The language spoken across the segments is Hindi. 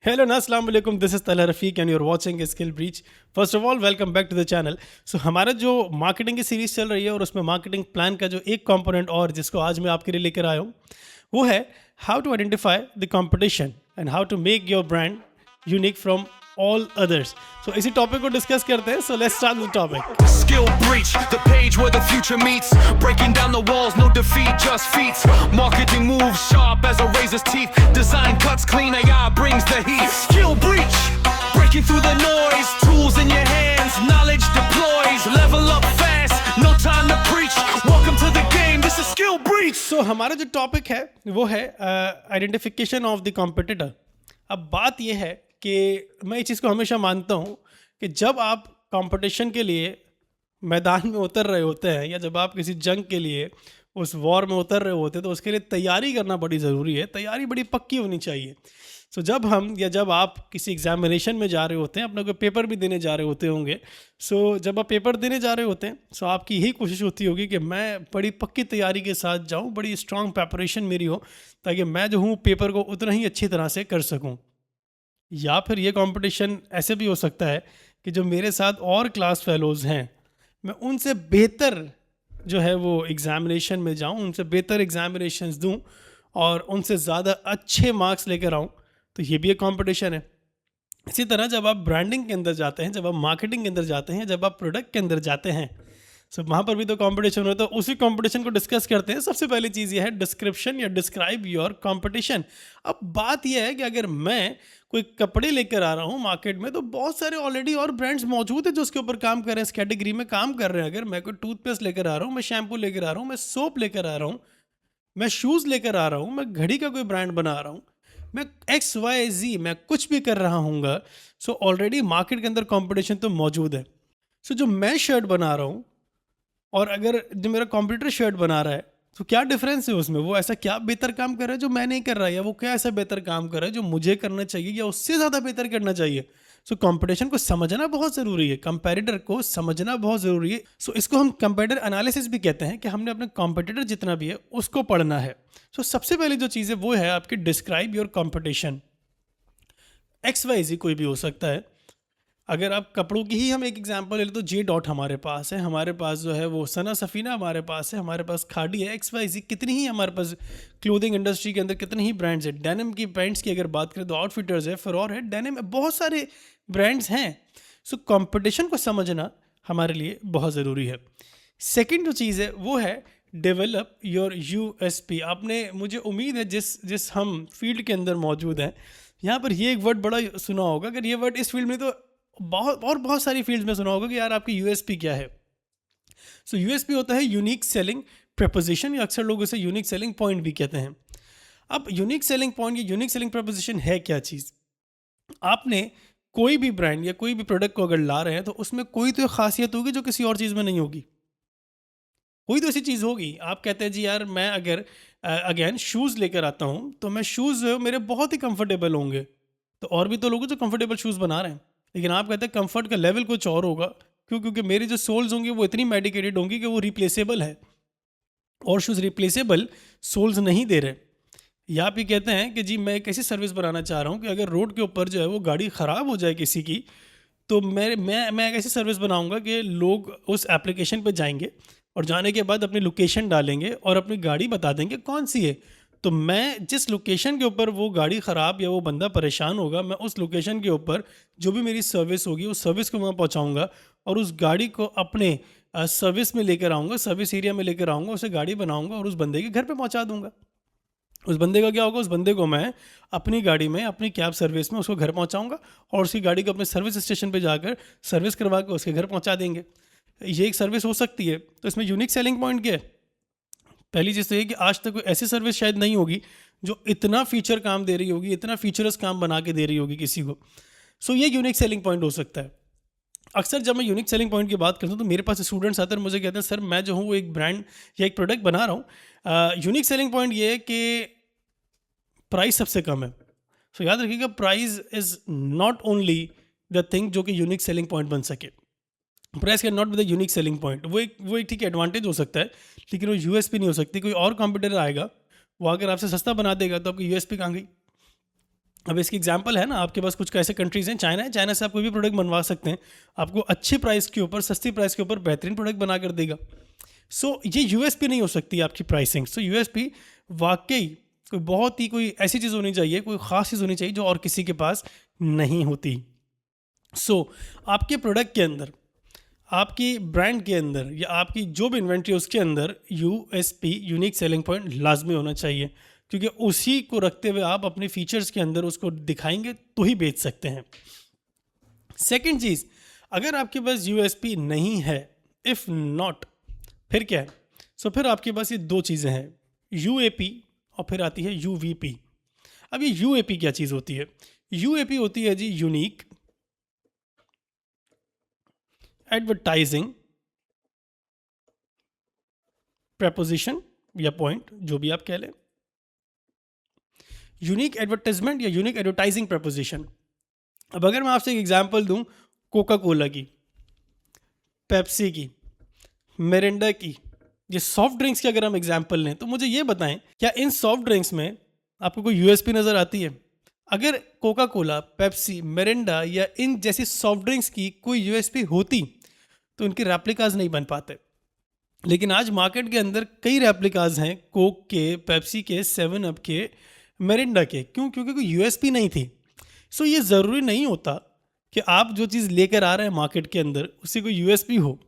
Hello, and Assalamu alaikum. This is Talha Rafiq and you're watching Skill Breach. First of all, welcome back to the channel. So हमारा जो मार्केटिंग की सीरीज चल रही है और उसमें मार्केटिंग प्लान का जो एक कंपोनेंट और जिसको आज मैं आपके लिए लेकर आया हूँ वो है how to identify the competition and how to make your brand unique from all others. So इसी टॉपिक को डिस्कस करते हैं. So let's start the topic. Skill Breach, the page where the future meets. Breaking down the walls, no defeat, just feats. Marketing moves sharp as a razor's teeth. Design cuts clean, AI brings the heat. Skill Breach, breaking through the noise. Tools in your hands, knowledge deploys. Level up fast, no time to preach. Welcome to the game, this is Skill Breach. So हमारा जो टॉपिक है वो है आइडेंटिफिकेशन ऑफ द कॉम्पिटिटर. अब बात ये है कि मैं इस चीज़ को हमेशा मानता हूँ कि जब आप कंपटीशन के लिए मैदान में उतर रहे होते हैं या जब आप किसी जंग के लिए उस वॉर में उतर रहे होते हैं तो उसके लिए तैयारी करना बड़ी ज़रूरी है. तैयारी बड़ी पक्की होनी चाहिए. सो जब हम या जब आप किसी एग्जामिनेशन में जा रहे होते हैं, अपना कोई पेपर भी देने जा रहे होते होंगे, सो जब आप पेपर देने जा रहे होते हैं सो आपकी यही कोशिश होती होगी कि मैं बड़ी पक्की तैयारी के साथ जाऊँ, बड़ी स्ट्रॉन्ग प्रेपरेशन मेरी हो ताकि मैं जो हूँ पेपर को उतना ही अच्छी तरह से कर सकूँ. या फिर ये कंपटीशन ऐसे भी हो सकता है कि जो मेरे साथ और क्लास फेलोज़ हैं मैं उनसे बेहतर जो है वो एग्ज़ामिनेशन में जाऊं, उनसे बेहतर एग्ज़ामिनेशंस दूं और उनसे ज़्यादा अच्छे मार्क्स लेकर आऊं. तो ये भी एक कंपटीशन है. इसी तरह जब आप ब्रांडिंग के अंदर जाते हैं, जब आप मार्केटिंग के अंदर जाते हैं, जब आप प्रोडक्ट के अंदर जाते हैं, सो वहाँ पर भी तो कंपटीशन होता है. उसी कंपटीशन को डिस्कस करते हैं. सबसे पहली चीज़ ये है डिस्क्रिप्शन या डिस्क्राइब योर कंपटीशन. अब बात यह है कि अगर मैं कोई कपड़े लेकर आ रहा हूँ मार्केट में तो बहुत सारे ऑलरेडी और ब्रांड्स मौजूद हैं जो उसके ऊपर काम कर रहे हैं, इस कैटेगरी में काम कर रहे हैं. अगर मैं कोई टूथपेस्ट लेकर आ रहा हूँ, मैं शैम्पू लेकर आ रहा हूँ, मैं सोप लेकर आ रहा हूँ, मैं शूज़ लेकर आ रहा हूँ, मैं घड़ी का कोई ब्रांड बना रहा हूँ, मैं XYZ मैं कुछ भी कर रहा हूँगा, सो ऑलरेडी मार्केट के अंदर कॉम्पिटिशन तो मौजूद है. सो जो मैं शर्ट बना रहा हूँ और अगर जो मेरा कॉम्पिटिटर शर्ट बना रहा है तो क्या डिफरेंस है उसमें? वो ऐसा क्या बेहतर काम कर रहा है जो मैं नहीं कर रहा, या वो क्या ऐसा बेहतर काम कर रहा है जो मुझे करना चाहिए या उससे ज़्यादा बेहतर करना चाहिए? सो कंपटीशन को समझना बहुत ज़रूरी है, कंपैरिटर को समझना बहुत ज़रूरी है. सो इसको हम कंपैरिटर एनालिसिस भी कहते हैं कि हमने अपने कंपटीटर जितना भी है उसको पढ़ना है. सो सबसे पहली जो चीज़ है वो है आपकी डिस्क्राइब योर कंपटीशन. XYZ कोई भी हो सकता है. अगर आप कपड़ों की ही हम एक एग्जांपल ले लें तो जे डॉट हमारे पास है, हमारे पास जो है वो सना सफ़ीना हमारे पास है, हमारे पास खाड़ी है, XYZ कितनी ही हमारे पास क्लोथिंग इंडस्ट्री के अंदर कितने ही ब्रांड्स हैं. डेनिम की पैंट्स की अगर बात करें तो आउटफिटर्स है, फरोर है, डेनिम है, बहुत सारे ब्रांड्स हैं. सो कंपटीशन को समझना हमारे लिए बहुत ज़रूरी है. सेकेंड जो चीज़ है वो है डेवलप योर USP. आपने, मुझे उम्मीद है जिस हम फील्ड के अंदर मौजूद हैं यहाँ पर ये एक वर्ड बड़ा सुना होगा. अगर ये वर्ड इस फील्ड में तो बहुत सारी फील्ड्स में सुना होगा कि यार आपकी USP क्या है. सो USP होता है यूनिक सेलिंग प्रपोजिशन, या अक्सर लोग उसे यूनिक सेलिंग पॉइंट भी कहते हैं. अब यूनिक सेलिंग पॉइंट या यूनिक सेलिंग प्रपोजिशन है क्या चीज़? आपने कोई भी ब्रांड या कोई भी प्रोडक्ट को अगर ला रहे हैं तो उसमें कोई तो खासियत होगी जो किसी और चीज़ में नहीं होगी. कोई तो ऐसी चीज़ होगी. आप कहते हैं जी यार मैं अगर अगेन शूज़ लेकर आता हूँ तो मैं शूज़ मेरे बहुत ही कंफर्टेबल होंगे, तो और भी तो लोग हैं जो कंफर्टेबल शूज़ बना रहे हैं, लेकिन आप कहते हैं कंफर्ट का लेवल कुछ और होगा. क्यों? क्योंकि मेरी जो सोल्स होंगी वो इतनी मेडिकेटेड होंगी कि वो रिप्लेसेबल है और शूज़ रिप्लेसेबल सोल्स नहीं दे रहे. या आप ये कहते हैं कि जी मैं एक ऐसी सर्विस बनाना चाह रहा हूँ कि अगर रोड के ऊपर जो है वो गाड़ी ख़राब हो जाए किसी की तो मैं एक ऐसी सर्विस बनाऊँगा कि लोग उस एप्लीकेशन पर जाएंगे और जाने के बाद अपनी लोकेशन डालेंगे और अपनी गाड़ी बता देंगे कौन सी है. तो मैं जिस लोकेशन के ऊपर वो गाड़ी ख़राब या वो बंदा परेशान होगा, मैं उस लोकेशन के ऊपर जो भी मेरी सर्विस होगी उस सर्विस को वहाँ पहुँचाऊँगा और उस गाड़ी को अपने सर्विस में लेकर आऊँगा, सर्विस एरिया में लेकर आऊँगा, उसे गाड़ी बनाऊँगा और उस बंदे के घर पे पहुँचा दूँगा. उस बंदे का क्या होगा? उस बंदे को मैं अपनी गाड़ी में, अपनी कैब सर्विस में उसको घर पहुँचाऊँगा और उसकी गाड़ी को अपने सर्विस स्टेशन पर जाकर सर्विस करवा के उसके घर पहुँचा देंगे. ये एक सर्विस हो सकती है. तो इसमें यूनिक सेलिंग पॉइंट क्या है? पहली चीज़ तो ये कि आज तक कोई ऐसी सर्विस शायद नहीं होगी जो इतना फीचर काम दे रही होगी, इतना फीचरस काम बना के दे रही होगी किसी को. सो ये यूनिक सेलिंग पॉइंट हो सकता है. अक्सर जब मैं यूनिक सेलिंग पॉइंट की बात करता हूँ तो मेरे पास स्टूडेंट्स आते हैं, मुझे कहते हैं सर मैं जो हूँ वो एक ब्रांड या एक प्रोडक्ट बना रहा हूँ. यूनिक सेलिंग पॉइंट ये है कि प्राइस सबसे कम है. सो याद रखिएगा price is not only the thing जो कि यूनिक सेलिंग पॉइंट बन सके. Price can not be the unique selling point. वो एक ठीक एडवांटेज हो सकता है लेकिन वो USP नहीं हो सकती. कोई और कॉम्पिटिटर आएगा वो अगर आपसे सस्ता बना देगा तो आपकी USP कहाँ गई? अब इसकी एग्जांपल है ना, आपके पास कुछ ऐसे कंट्रीज़ हैं, चाइना से आप कोई भी प्रोडक्ट बनवा सकते हैं, आपको अच्छे प्राइस के ऊपर, सस्ती प्राइस के ऊपर बेहतरीन प्रोडक्ट बना कर देगा। सो ये यूएसपी नहीं हो सकती आपकी प्राइसिंग। सो यूएसपी वाकई कोई बहुत ही कोई ऐसी चीज़ होनी चाहिए, कोई ख़ास चीज़ होनी चाहिए जो और किसी के पास नहीं होती। सो आपके प्रोडक्ट के अंदर, आपकी ब्रांड के अंदर या आपकी जो भी इन्वेंट्री है उसके अंदर यूएसपी, यूनिक सेलिंग पॉइंट, लाजमी होना चाहिए, क्योंकि उसी को रखते हुए आप अपने फीचर्स के अंदर उसको दिखाएंगे तो ही बेच सकते हैं। सेकंड चीज़, अगर आपके पास यूएसपी नहीं है, इफ़ नॉट, फिर क्या है? सो फिर आपके पास ये दो चीज़ें हैं, यूएपी और फिर आती है यूवीपी। अब ये यूएपी क्या चीज़ होती है? यूएपी होती है जी यूनिक एडवर्टाइजिंग प्रपोजिशन या पॉइंट, जो भी आप कह लें, यूनिक एडवर्टाइजमेंट या यूनिक एडवर्टाइजिंग प्रपोजिशन। अब अगर मैं आपसे एक एग्जांपल दूं, कोका कोला की, पेप्सी की, मिरिंडा की, ये सॉफ्ट ड्रिंक्स की अगर हम एग्जांपल लें, तो मुझे ये बताएं, क्या इन सॉफ्ट ड्रिंक्स में आपको कोई यूएसपी नज़र आती है? अगर कोका कोला, पेप्सी, मिरिंडा या इन जैसी सॉफ्ट ड्रिंक्स की कोई यूएसपी होती तो इनके रेप्लिकाज नहीं बन पाते। लेकिन आज मार्केट के अंदर कई रेप्लिकाज हैं, कोक के, पेप्सी के, 7 अप के, मिरिंडा के। क्यों? क्योंकि कोई यूएसपी नहीं थी। सो ये ज़रूरी नहीं होता कि आप जो चीज़ लेकर आ रहे हैं मार्केट के अंदर उससे कोई यूएसपी हो।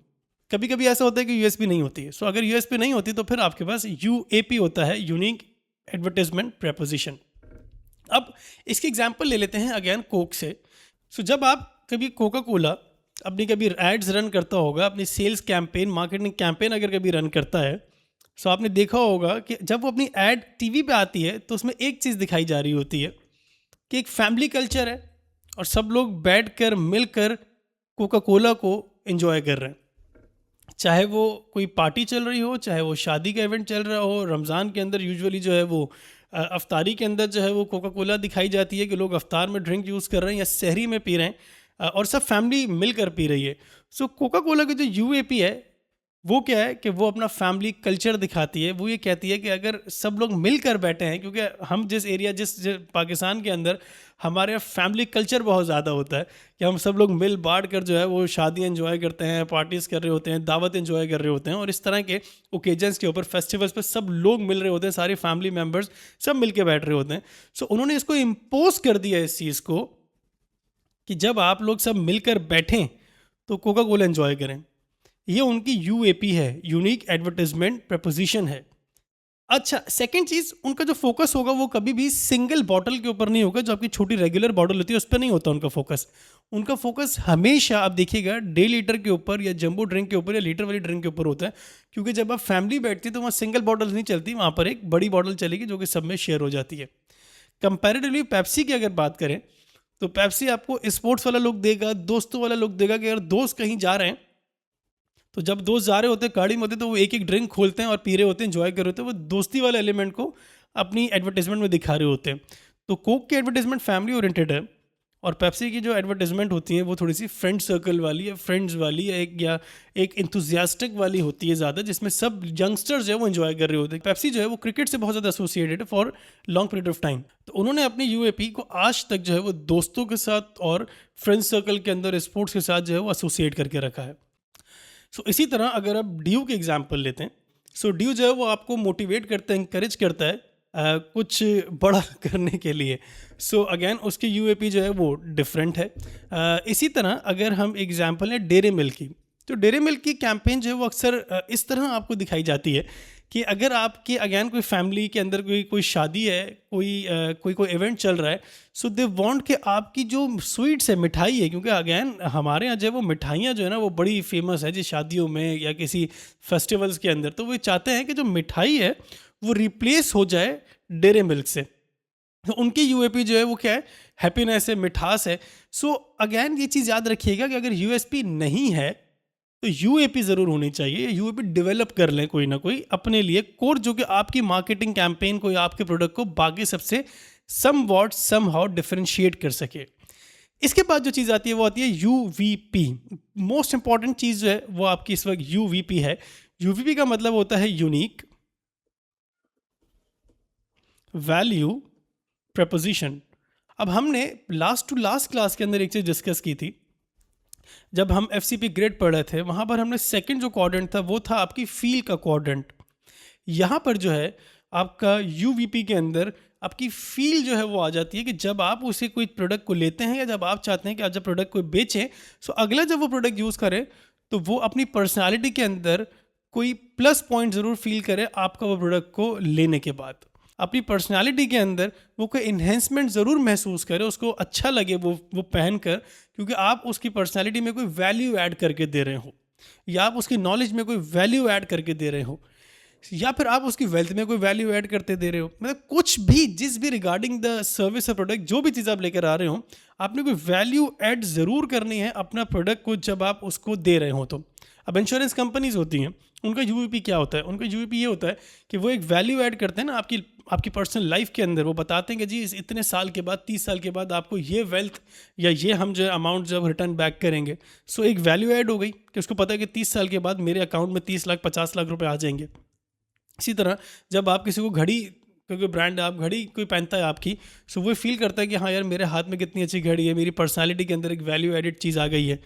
कभी कभी ऐसा होता है कि यूएसपी नहीं होती है। सो अगर यूएसपी नहीं होती तो फिर आपके पास यूएपी होता है, यूनिक एडवर्टाइजमेंट प्रपोजिशन। अब इसकी एग्जांपल ले लेते हैं अगेन कोक से। सो जब आप कभी कोका कोला अपनी कभी एड्स रन करता होगा, अपनी सेल्स कैंपेन, मार्केटिंग कैंपेन अगर कभी रन करता है, सो आपने देखा होगा कि जब वो अपनी एड टीवी पे आती है तो उसमें एक चीज़ दिखाई जा रही होती है कि एक फैमिली कल्चर है और सब लोग बैठकर मिलकर कोका कोला को एंजॉय कर रहे हैं। चाहे वो कोई पार्टी चल रही हो, चाहे वो शादी का इवेंट चल रहा हो। रमज़ान के अंदर यूजुअली जो है वो अफ्तारी के अंदर जो है वो कोका कोला दिखाई जाती है कि लोग अफ्तार में ड्रिंक यूज़ कर रहे हैं या सहरी में पी रहे हैं, और सब फैमिली मिलकर पी रही है। सो कोका कोला की जो यूएपी है वो क्या है कि वो अपना फैमिली कल्चर दिखाती है। वो ये कहती है कि अगर सब लोग मिलकर बैठे हैं, क्योंकि हम जिस एरिया जिस पाकिस्तान के अंदर हमारे यहाँ फैमिली कल्चर बहुत ज़्यादा होता है कि हम सब लोग मिल बांट कर जो है वो शादियाँ एंजॉय करते हैं, पार्टीज़ कर रहे होते हैं, दावत एंजॉय कर रहे होते हैं, और इस तरह के ओकेजन्स के ऊपर, फेस्टिवल्स पे सब लोग मिल रहे होते हैं, सारे फैमिली मेम्बर्स सब मिल के बैठ रहे होते हैं। सो उन्होंने इसको इम्पोज कर दिया इस चीज़ को कि जब आप लोग सब मिलकर बैठें तो कोका कोला एंजॉय करें। ये उनकी यूएपी है, यूनिक एडवर्टाइजमेंट प्रपोजिशन है। अच्छा, सेकंड चीज़, उनका जो फोकस होगा वो कभी भी सिंगल बॉटल के ऊपर नहीं होगा। जो आपकी छोटी रेगुलर बॉटल होती है उस पर नहीं होता उनका फोकस। उनका फोकस हमेशा आप देखिएगा 1.5 लीटर के ऊपर या जंबो ड्रिंक के ऊपर या लीटर वाली ड्रिंक के ऊपर होता है, क्योंकि जब आप फैमिली बैठती है तो वहाँ सिंगल बॉटल नहीं चलती, वहाँ पर एक बड़ी बॉटल चलेगी जो कि सब में शेयर हो जाती है। कंपैरेटिवली पेप्सी की अगर बात करें तो पेप्सी आपको स्पोर्ट्स वाला लुक देगा, दोस्तों वाला लुक देगा कि अगर दोस्त कहीं जा रहे हैं तो जब दोस्त जा रहे होते हैं, गाड़ी में होते हैं, तो वो एक एक ड्रिंक खोलते हैं और पी रहे होते हैं, एंजॉय कर रहे होते हैं। वो दोस्ती वाले एलिमेंट को अपनी एडवर्टाइजमेंट में दिखा रहे होते हैं। तो कोक की एडवर्टाइजमेंट फैमिली ओरिएंटेड है और पेप्सी की जो एडवर्टाइजमेंट होती है वो थोड़ी सी फ्रेंड सर्कल वाली या फ्रेंड्स वाली या एक इंथुजियास्टिक वाली होती है ज़्यादा, जिसमें सब यंगस्टर्स जो है वो एंजॉय कर रहे होते हैं। पेप्सी जो है वो क्रिकेट से बहुत ज़्यादा एसोसिएटेड है for long period of time. तो उन्होंने अपनी यूएपी को आज तक जो है वो दोस्तों के साथ और फ्रेंड सर्कल के अंदर स्पोर्ट्स के साथ जो है वो एसोसिएट करके रखा है। सो इसी तरह अगर आप ड्यू की एग्जांपल लेते हैं, सो ड्यू जो है वो आपको मोटिवेट करता है, इंकरेज करता है कुछ बड़ा करने के लिए। सो अगेन उसकी यूएपी जो है वो डिफरेंट है। इसी तरह अगर हम एग्जांपल लें डेयरी मिल्क की, तो डेयरी मिल्क की कैंपेन जो है वो अक्सर इस तरह आपको दिखाई जाती है कि अगर आपके अगेन कोई फैमिली के अंदर कोई शादी है, कोई इवेंट चल रहा है, सो दे वांट कि आपकी जो स्वीट्स है, मिठाई है, क्योंकि अगेन हमारे यहाँ जो है वो मिठाइयाँ जो है ना वो बड़ी फेमस है जी शादियों में या किसी फेस्टिवल्स के अंदर। तो वो चाहते हैं कि जो मिठाई है वो रिप्लेस हो जाए डेयरी मिल्क से। तो उनकी यूएपी जो है वो क्या है, हैप्पीनेस है, मिठास है। सो अगेन ये चीज़ याद रखिएगा कि अगर यूएसपी नहीं है तो यूएपी ज़रूर होनी चाहिए। यूएपी डेवलप कर लें कोई ना कोई अपने लिए कोर, जो कि आपकी मार्केटिंग कैंपेन को या आपके प्रोडक्ट को बाकी सबसे समवॉट समहाउ डिफरेंशिएट कर सके। इसके बाद जो चीज़ आती है वो आती है यूवीपी। मोस्ट इंपॉर्टेंट चीज़ जो है वो आपकी इस वक्त यूवीपी है। यूवीपी का मतलब होता है यूनिक वैल्यू प्रपोजिशन। अब हमने लास्ट टू लास्ट क्लास के अंदर एक चीज़ डिस्कस की थी, जब हम एफसीपी ग्रेड पढ़ रहे थे, वहाँ पर हमने सेकंड जो क्वाड्रेंट था वो था आपकी फील का क्वाड्रेंट। यहाँ पर जो है आपका यूवीपी के अंदर आपकी फील जो है वो आ जाती है कि जब आप उसे कोई प्रोडक्ट को लेते हैं या जब आप चाहते हैं कि आप जब प्रोडक्ट को बेचें, सो अगला जब वो प्रोडक्ट यूज़ करे तो वो अपनी पर्सनालिटी के अंदर कोई प्लस पॉइंट ज़रूर फील करे आपका वो प्रोडक्ट को लेने के बाद। अपनी पर्सनालिटी के अंदर वो कोई इन्हेंसमेंट ज़रूर महसूस करे, उसको अच्छा लगे वो पहन कर, क्योंकि आप उसकी पर्सनालिटी में कोई वैल्यू ऐड करके दे रहे हो, या आप उसकी नॉलेज में कोई वैल्यू ऐड करके दे रहे हो, या फिर आप उसकी वेल्थ में कोई वैल्यू ऐड करते दे रहे हो। मतलब कुछ भी, जिस भी रिगार्डिंग द सर्विस या प्रोडक्ट, जो भी चीज़ आप लेकर आ रहे हो, आपने कोई वैल्यू ऐड ज़रूर करनी है अपना प्रोडक्ट को जब आप उसको दे रहे हो। तो अब इंश्योरेंस कंपनीज होती हैं, उनका यूवीपी क्या होता है? उनका यूवीपी ये होता है कि वो एक वैल्यू ऐड करते हैं ना आपकी पर्सनल लाइफ के अंदर। वो बताते हैं कि जी इस इतने साल के बाद, 30 साल के बाद आपको ये वेल्थ या ये हम जो अमाउंट जब रिटर्न बैक करेंगे, सो एक वैल्यू ऐड हो गई कि उसको पता है कि 30 साल के बाद मेरे अकाउंट में 30 लाख 50 लाख रुपए आ जाएंगे। इसी तरह जब आप किसी को घड़ी, क्योंकि ब्रांड आप घड़ी कोई पहनता है आपकी, सो वो फील करता है कि हाँ यार मेरे हाथ में कितनी अच्छी घड़ी है, मेरी पर्सनालिटी के अंदर एक वैल्यू एडिड चीज़ आ गई है।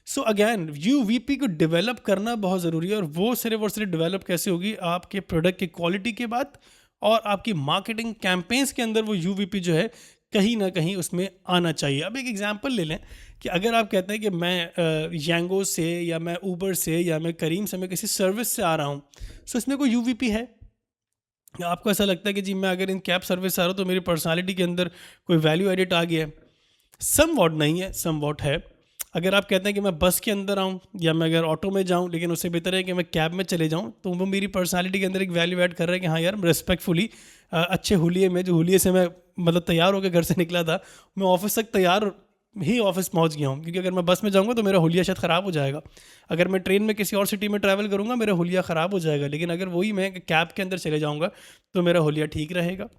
सो अगैन यूवीपी को डेवलप करना बहुत ज़रूरी है, और वो सिर्फ डेवलप कैसे होगी? आपके प्रोडक्ट की क्वालिटी के बाद और आपकी मार्केटिंग कैंपेन्स के अंदर वो यूवीपी जो है कहीं ना कहीं उसमें आना चाहिए। अब एक एग्जांपल ले लें कि अगर आप कहते हैं कि मैं यांगो से या मैं ऊबर से या मैं करीम से, मैं किसी सर्विस से आ रहा हूँ, सो इसमें कोई यूवीपी है? आपको ऐसा लगता है कि जी मैं अगर इन कैब सर्विस से आ रहा हूँ तो मेरी पर्सनालिटी के अंदर कोई वैल्यू एडिट आ गया है? सम वॉट नहीं है, सम वॉट है। अगर आप कहते हैं कि मैं बस के अंदर आऊँ या मैं अगर ऑटो में जाऊँ, लेकिन उससे बेहतर है कि मैं कैब में चले जाऊँ, तो वो मेरी पर्सनालिटी के अंदर एक वैल्यू ऐड कर रहा है कि हाँ यार रिस्पेक्टफुली, अच्छे हुलिये में, जो हुलिये से मैं मतलब तैयार होकर घर से निकला था, मैं ऑफिस तक तैयार ही ऑफिस पहुंच गया हूँ। क्योंकि अगर मैं बस में जाऊँगा तो मेरा हुलिया शायद ख़राब हो जाएगा, अगर मैं ट्रेन में किसी और सिटी में ट्रैवल करूँगा मेरा हुलिया ख़राब हो जाएगा, लेकिन अगर वही मैं कैब के अंदर चले जाऊँगा तो मेरा हुलिया ठीक रहेगा।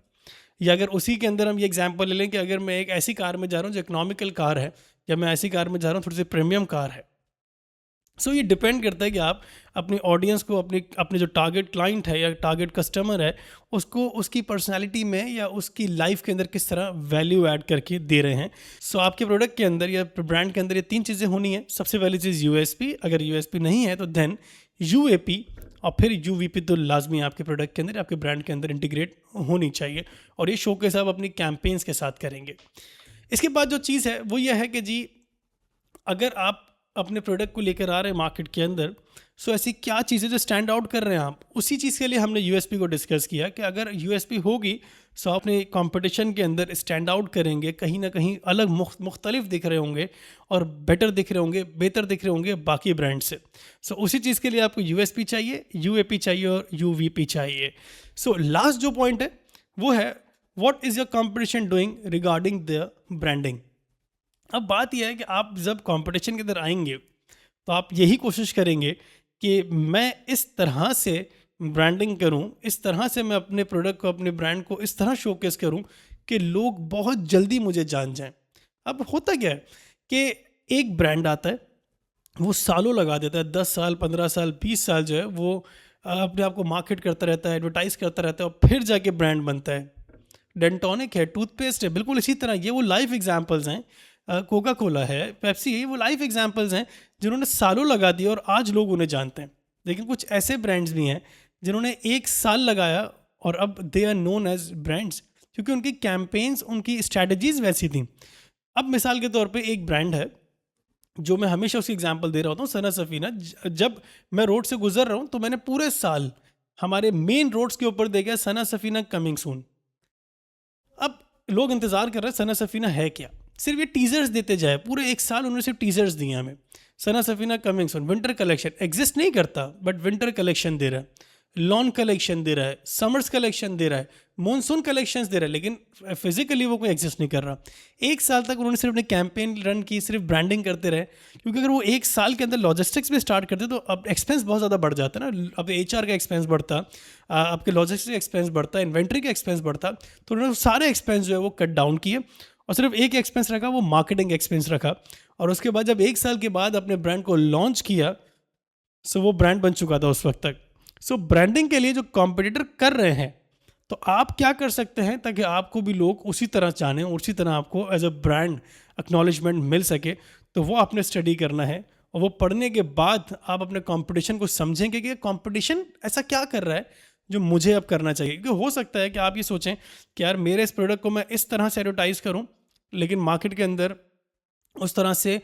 या अगर उसी के अंदर हम ये एग्जांपल ले लें कि अगर मैं एक ऐसी कार में जा रहा हूँ जो इकोनॉमिकल कार है, या मैं ऐसी कार में जा रहा हूँ थोड़ी सी प्रीमियम कार है। सो ये डिपेंड करता है कि आप अपनी ऑडियंस को, अपने जो टारगेट क्लाइंट है या टारगेट कस्टमर है, उसको उसकी पर्सनालिटी में या उसकी लाइफ के अंदर किस तरह वैल्यू ऐड करके दे रहे हैं। सो आपके प्रोडक्ट के अंदर या ब्रांड के अंदर ये 3 चीज़ें होनी है। सबसे पहली चीज़ यूएसपी, अगर यूएसपी नहीं है तो देन यूएपी, और फिर यूवीपी तो लाजमी आपके प्रोडक्ट के अंदर, आपके ब्रांड के अंदर इंटीग्रेट होनी चाहिए। और ये शोकेस आप अपनी कैंपेन्स के साथ करेंगे। इसके बाद जो चीज़ है वो ये है कि जी अगर आप अपने प्रोडक्ट को लेकर आ रहे हैं मार्केट के अंदर, सो ऐसी क्या चीज़ें जो स्टैंड आउट कर रहे हैं आप, उसी चीज़ के लिए हमने यूएसपी को डिस्कस किया कि अगर यूएसपी होगी सो अपने कंपटीशन के अंदर स्टैंड आउट करेंगे, कहीं ना कहीं अलग मुख्तलिफ दिख रहे होंगे और बेटर दिख रहे होंगे, बेहतर दिख रहे होंगे बाकी ब्रांड से। सो उसी चीज़ के लिए आपको यूएसपी चाहिए, यूएपी चाहिए और यूवीपी चाहिए। सो लास्ट जो पॉइंट है वो है what is your competition doing regarding the branding. अब बात यह है कि आप जब कंपटीशन के अंदर आएंगे तो आप यही कोशिश करेंगे कि मैं इस तरह से ब्रांडिंग करूं, इस तरह से मैं अपने प्रोडक्ट को, अपने ब्रांड को इस तरह शोकेस करूं कि लोग बहुत जल्दी मुझे जान जाएं। अब होता क्या है कि एक ब्रांड आता है, वो सालों लगा देता है, 10 साल 15 साल 20 साल जो है वो अपने आप को मार्केट करता रहता है, एडवर्टाइज करता रहता है, और फिर जाके ब्रांड बनता है। डेंटोनिक है, टूथपेस्ट है, बिल्कुल इसी तरह ये वो लाइफ एग्जाम्पल्स हैं। कोका कोला है, पेप्सी है, वो लाइफ एग्जाम्पल्स हैं जिन्होंने सालों लगा दिए और आज लोग उन्हें जानते हैं। लेकिन कुछ ऐसे ब्रांड्स भी हैं जिन्होंने 1 साल लगाया और अब they are known as brands, क्योंकि उनकी कैंपेन्स, उनकी स्ट्रैटेजीज वैसी थी। अब मिसाल के तौर पे एक ब्रांड है जो मैं हमेशा उसकी एग्जांपल दे रहा होता हूँ, सना सफीना। जब मैं रोड से गुजर रहा हूँ तो मैंने पूरे साल हमारे मेन रोड्स के ऊपर देखा सना सफीना कमिंग सून। अब लोग इंतज़ार कर रहे हैं सना सफीना है क्या, सिर्फ ये टीजर्स देते जाए, पूरे 1 साल उन्होंने सिर्फ टीजर्स दिए हमें। Sana Safina coming soon, winter collection exist नहीं करता बट विंटर कलेक्शन दे रहा है, लॉन कलेक्शन दे रहा है, समर्स कलेक्शन दे रहा है, मॉनसून कलेक्शंस दे रहा है, लेकिन फिजिकली वो कोई एग्जिस्ट नहीं कर रहा। 1 साल तक उन्होंने सिर्फ अपनी कैंपेन रन की, सिर्फ ब्रांडिंग करते रहे, क्योंकि अगर वो 1 साल के अंदर लॉजिस्टिक्स भी स्टार्ट करते तो अब एक्सपेंस बहुत ज़्यादा बढ़ जाता है ना। अब HR का एक्सपेंस बढ़ता, आपके लॉजिस्टिक्स का एक्सपेंस बढ़ता, इन्वेंट्री का एक्सपेंस बढ़ता, तो उन्होंने सारे एक्सपेंस जो है वो कट डाउन किए और सिर्फ एक एक्सपेंस रखा, वो मार्केटिंग एक्सपेंस रखा। और उसके बाद जब 1 साल के बाद अपने ब्रांड को लॉन्च किया, सो वो ब्रांड बन चुका था उस वक्त तक। सो ब्रांडिंग के लिए जो कॉम्पिटिटर कर रहे हैं, तो आप क्या कर सकते हैं ताकि आपको भी लोग उसी तरह जानें, उसी तरह आपको एज अ ब्रांड एक्नॉलेजमेंट मिल सके? तो वो आपने स्टडी करना है, और वो पढ़ने के बाद आप अपने कंपटीशन को समझेंगे कि कंपटीशन ऐसा क्या कर रहा है जो मुझे अब करना चाहिए। क्योंकि हो सकता है कि आप ये सोचें कि यार मेरे इस प्रोडक्ट को मैं इस तरह से एडवर्टाइज करूं, लेकिन मार्केट के अंदर उस तरह से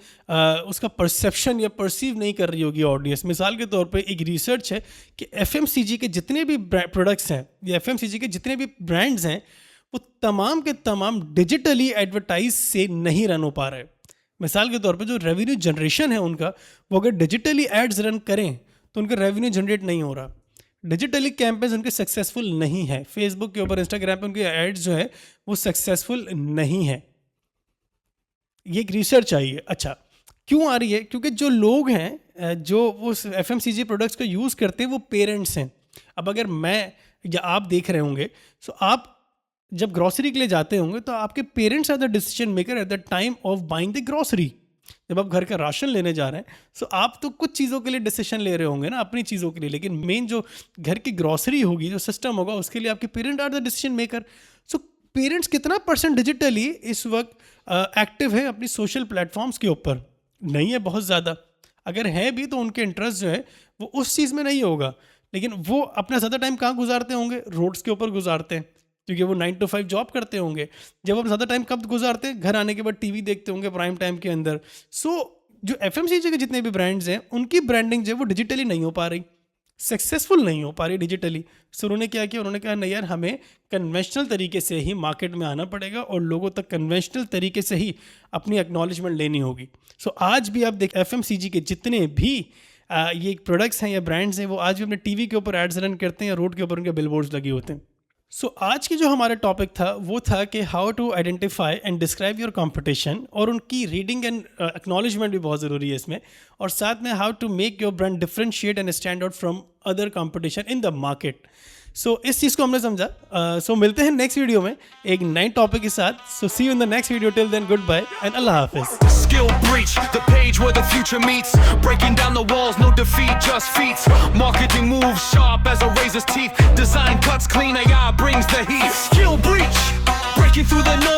उसका परसेप्शन या परसीव नहीं कर रही होगी ऑडियंस। मिसाल के तौर पे एक रिसर्च है कि एफएमसीजी के जितने भी प्रोडक्ट्स हैं या एफएमसीजी के जितने भी ब्रांड्स हैं, वो तमाम के तमाम डिजिटली एडवर्टाइज से नहीं रन हो पा रहे। मिसाल के तौर पे जो रेवेन्यू जनरेशन है उनका, वो अगर डिजिटली एड्स रन करें तो उनका रेवेन्यू जनरेट नहीं हो रहा। डिजिटली कैंपेन्स उनके सक्सेसफुल नहीं है। फेसबुक के ऊपर, इंस्टाग्राम पे उनके एड्स जो है वो सक्सेसफुल नहीं है। ये एक रिसर्च आई है। अच्छा, क्यों आ रही है? क्योंकि जो लोग हैं जो वो एफएमसीजी प्रोडक्ट्स को यूज़ करते हैं वो पेरेंट्स हैं। अब अगर मैं या आप देख रहे होंगे, तो आप जब ग्रॉसरी के लिए जाते होंगे तो आपके parents are the decision maker at the time of buying the grocery. जब आप घर का राशन लेने जा रहे हैं, तो आप तो कुछ चीज़ों के लिए डिसीजन ले रहे होंगे ना, अपनी चीज़ों के लिए, लेकिन मेन जो घर की ग्रॉसरी होगी, जो सिस्टम होगा, उसके लिए आपके parent are the decision maker. So parents कितना % डिजिटली इस वक्त एक्टिव है अपनी सोशल प्लेटफॉर्म्स के ऊपर? नहीं है बहुत ज़्यादा। अगर है भी तो उनके इंटरेस्ट जो है वो उस चीज़ में नहीं होगा। लेकिन वो अपना ज़्यादा टाइम कहाँ गुजारते होंगे? रोड्स के ऊपर गुजारते हैं, क्योंकि वो 9 to 5 जॉब करते होंगे। जब आप ज़्यादा टाइम कब गुजारते हैं? घर आने के बाद टीवी देखते होंगे प्राइम टाइम के अंदर। सो जो एफएमसीजी के जितने भी ब्रांड्स हैं, उनकी ब्रांडिंग जो है वो डिजिटली नहीं हो पा रही, सक्सेसफुल नहीं हो पा रही डिजिटली। सो उन्होंने क्या किया? उन्होंने कहा नहीं यार, हमें कन्वेंशनल तरीके से ही मार्केट में आना पड़ेगा और लोगों तक कन्वेंशनल तरीके से ही अपनी एक्नॉलेजमेंट लेनी होगी। सो आज भी आप देख एफएमसीजी के जितने भी ये प्रोडक्ट्स हैं या ब्रांड्स हैं, वो आज भी अपने टीवी के ऊपर एड्स रन करते हैं या रोड के ऊपर उनके बिलबोर्ड्स लगे होते हैं। सो आज की जो हमारा टॉपिक था वो था कि how to identify and describe your competition, और उनकी रीडिंग एंड एक्नॉलेजमेंट भी बहुत ज़रूरी है इसमें, और साथ में how to make your brand differentiate and stand out from other competition in the market. So इस चीज़ को हमने समझा। सो मिलते हैं नेक्स्ट वीडियो में एक नए टॉपिक के साथ। So see you in the next video. Till then, goodbye and अल्लाह हाफिज़। Skill breach, the page where the future meets. Breaking down the walls, no defeat, just feats. Marketing moves sharp as a razor's teeth. Design cuts clean, AI brings the heat. Skill breach, breaking through the noise.